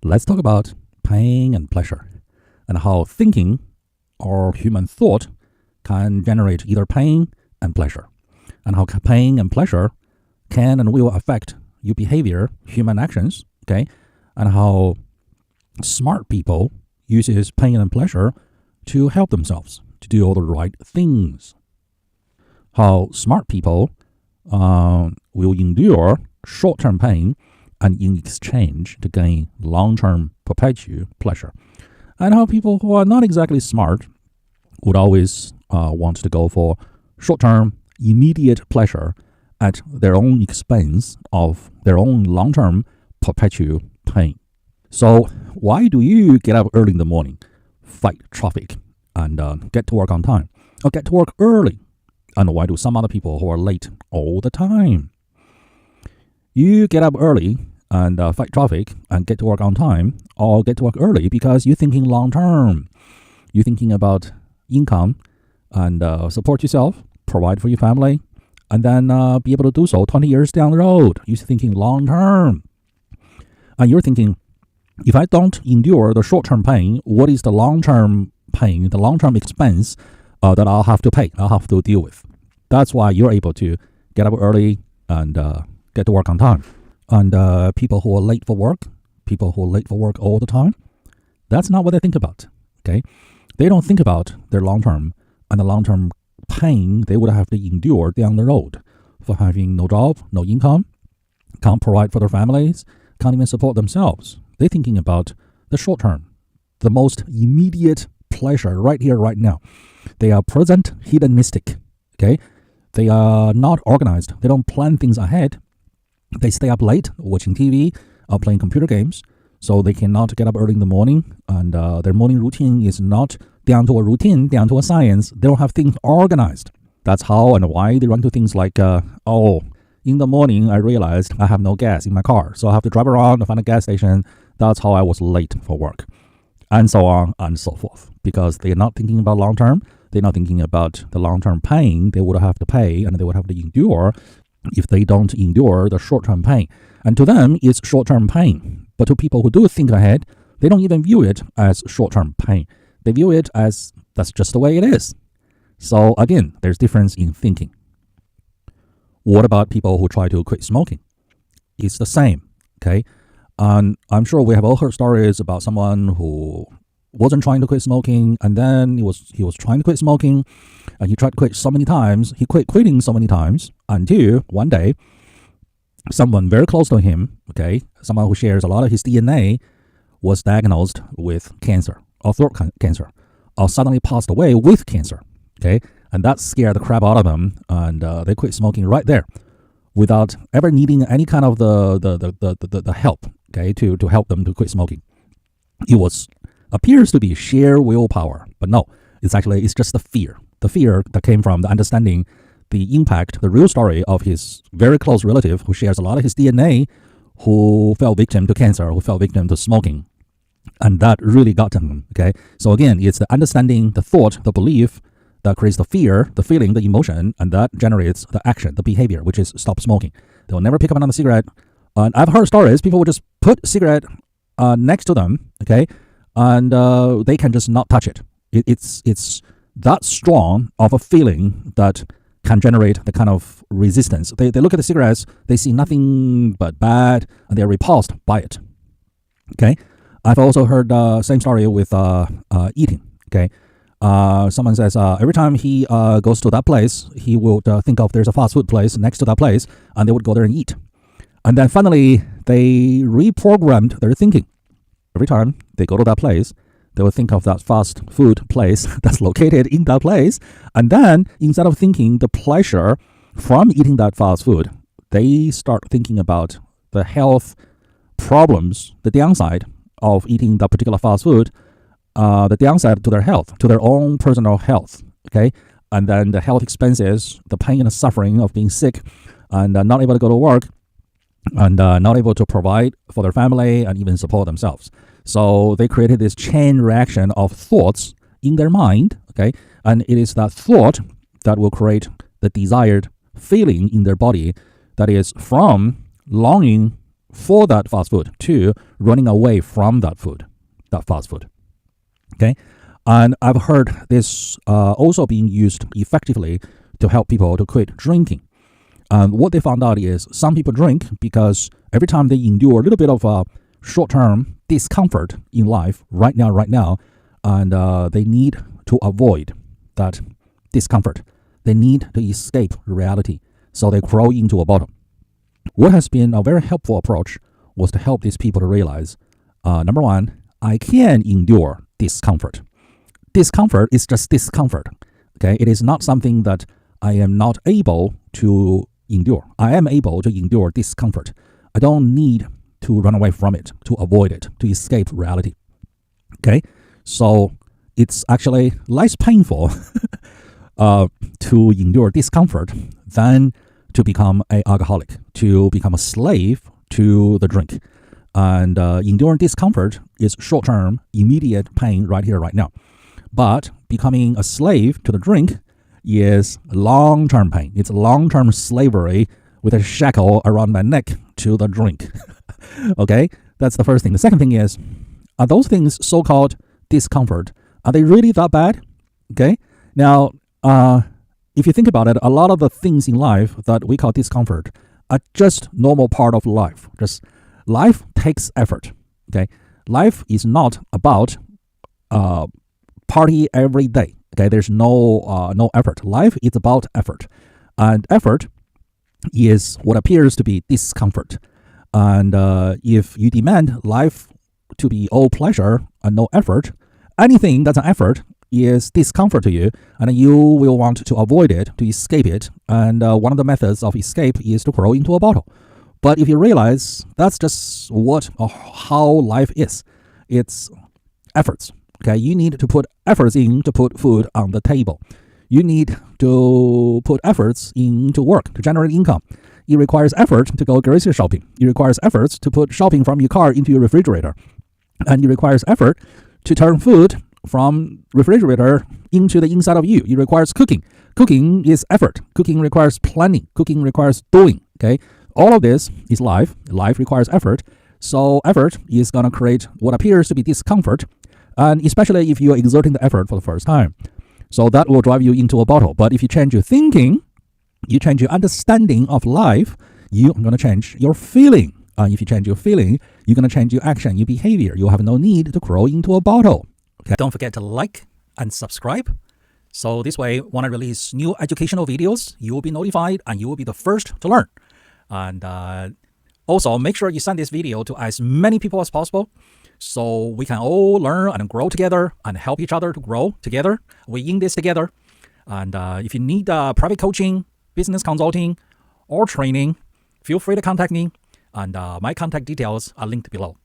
Let's talk about pain and pleasure and how thinking or human thought can generate either pain and pleasure, and how pain and pleasure can and will affect your behavior, human actions, okay, and how smart people uses pain and pleasure to help themselves to do all the right things. How smart people will endure short-term pain and in exchange to gain long-term perpetual pleasure. And how people who are not exactly smart would always want to go for short-term, immediate pleasure at their own expense of their own long-term perpetual pain. So why do you get up early in the morning, fight traffic, and get to work on time? Or get to work early? And why do some other people who are late all the time? You get up early and fight traffic and get to work on time, or get to work early because you're thinking long term. You're thinking about income and support yourself, provide for your family, and then be able to do so 20 years down the road. You're thinking long term. And you're thinking, if I don't endure the short-term pain, what is the long-term pain, the long-term expense that I'll have to pay, I'll have to deal with? That's why you're able to get up early and get to work on time. And people who are late for work all the time, that's not what they think about, okay? They don't think about their long-term and the long-term pain they would have to endure down the road for having no job, no income, can't provide for their families, can't even support themselves. They're thinking about the short term, the most immediate pleasure right here, right now. They are present hedonistic, okay? They are not organized. They don't plan things ahead. They stay up late watching TV or playing computer games, so they cannot get up early in the morning, and their morning routine is not down to a routine, down to a science. They don't have things organized. That's how and why they run to things like, in the morning I realized I have no gas in my car, so I have to drive around to find a gas station. That's how I was late for work, and so on and so forth, because they're not thinking about long term. They're not thinking about the long-term pain they would have to pay and they would have to endure if they don't endure the short-term pain. And to them, it's short-term pain. But to people who do think ahead, they don't even view it as short-term pain. They view it as that's just the way it is. So again, there's difference in thinking. What about people who try to quit smoking? It's the same, okay? And I'm sure we have all heard stories about someone who wasn't trying to quit smoking, and then he was trying to quit smoking, and he tried to quit so many times. He quit quitting so many times until one day, someone very close to him, okay, someone who shares a lot of his DNA, was diagnosed with cancer or throat cancer, or suddenly passed away with cancer, okay, and that scared the crap out of them, and they quit smoking right there, without ever needing any kind of the help, okay, to help them to quit smoking. It appears to be sheer willpower, but no, it's just the fear that came from the understanding the impact, the real story of his very close relative who shares a lot of his DNA, who fell victim to cancer, who fell victim to smoking, and that really got to him, okay? So again, it's the understanding, the thought, the belief that creates the fear, the feeling, the emotion, and that generates the action, the behavior, which is stop smoking. They'll never pick up another cigarette. And I've heard stories, people would just put cigarette next to them, okay, and they can just not touch it. It's that strong of a feeling that can generate the kind of resistance. They look at the cigarettes, they see nothing but bad, and they're repulsed by it. Okay, I've also heard same story with eating. Okay, someone says every time he goes to that place, he would think of there's a fast food place next to that place, and they would go there and eat. And then finally, they reprogrammed their thinking. Every time they go to that place, they will think of that fast food place that's located in that place. And then instead of thinking the pleasure from eating that fast food, they start thinking about the health problems, the downside of eating that particular fast food, the downside to their health, to their own personal health. Okay. And then the health expenses, the pain and the suffering of being sick and not able to go to work, and not able to provide for their family and even support themselves. So they created this chain reaction of thoughts in their mind, okay? And it is that thought that will create the desired feeling in their body that is from longing for that fast food to running away from that fast food. Okay, and I've heard this also being used effectively to help people to quit drinking. And what they found out is some people drink because every time they endure a little bit of short-term discomfort in life right now, and they need to avoid that discomfort. They need to escape reality, so they crawl into a bottle. What has been a very helpful approach was to help these people to realize, number one, I can endure discomfort. Discomfort is just discomfort. Okay, it is not something that I am not able to endure. I am able to endure discomfort. I don't need to run away from it, to avoid it, to escape reality. Okay, so it's actually less painful to endure discomfort than to become an alcoholic, to become a slave to the drink. And enduring discomfort is short-term, immediate pain right here, right now. But becoming a slave to the drink is long-term pain. It's long-term slavery with a shackle around my neck to the drink. Okay, that's the first thing. The second thing is, are those things so-called discomfort, are they really that bad? Okay, now, if you think about it, a lot of the things in life that we call discomfort are just normal part of life. Just life takes effort. Okay, life is not about party every day. Okay, there's no effort. Life is about effort, and effort is what appears to be discomfort. And if you demand life to be all pleasure and no effort, anything that's an effort is discomfort to you, and you will want to avoid it, to escape it. And one of the methods of escape is to crawl into a bottle. But if you realize that's just what or how life is, it's efforts. Okay, you need to put efforts in to put food on the table. You need to put efforts into work to generate income. It requires effort to go grocery shopping. It requires efforts to put shopping from your car into your refrigerator. And it requires effort to turn food from refrigerator into the inside of you. It requires cooking. Cooking is effort. Cooking requires planning. Cooking requires doing. Okay, all of this is life. Life requires effort. So effort is going to create what appears to be discomfort, and especially if you are exerting the effort for the first time. So that will drive you into a bottle. But if you change your thinking, you change your understanding of life, you're going to change your feeling. If you change your feeling, you're going to change your action, your behavior. You'll have no need to crawl into a bottle. Okay. Don't forget to like and subscribe. So this way, when I release new educational videos, you will be notified and you will be the first to learn. And also, make sure you send this video to as many people as possible, so we can all learn and grow together and help each other to grow together. We're in this together. And if you need private coaching, business consulting, or training, feel free to contact me. And my contact details are linked below.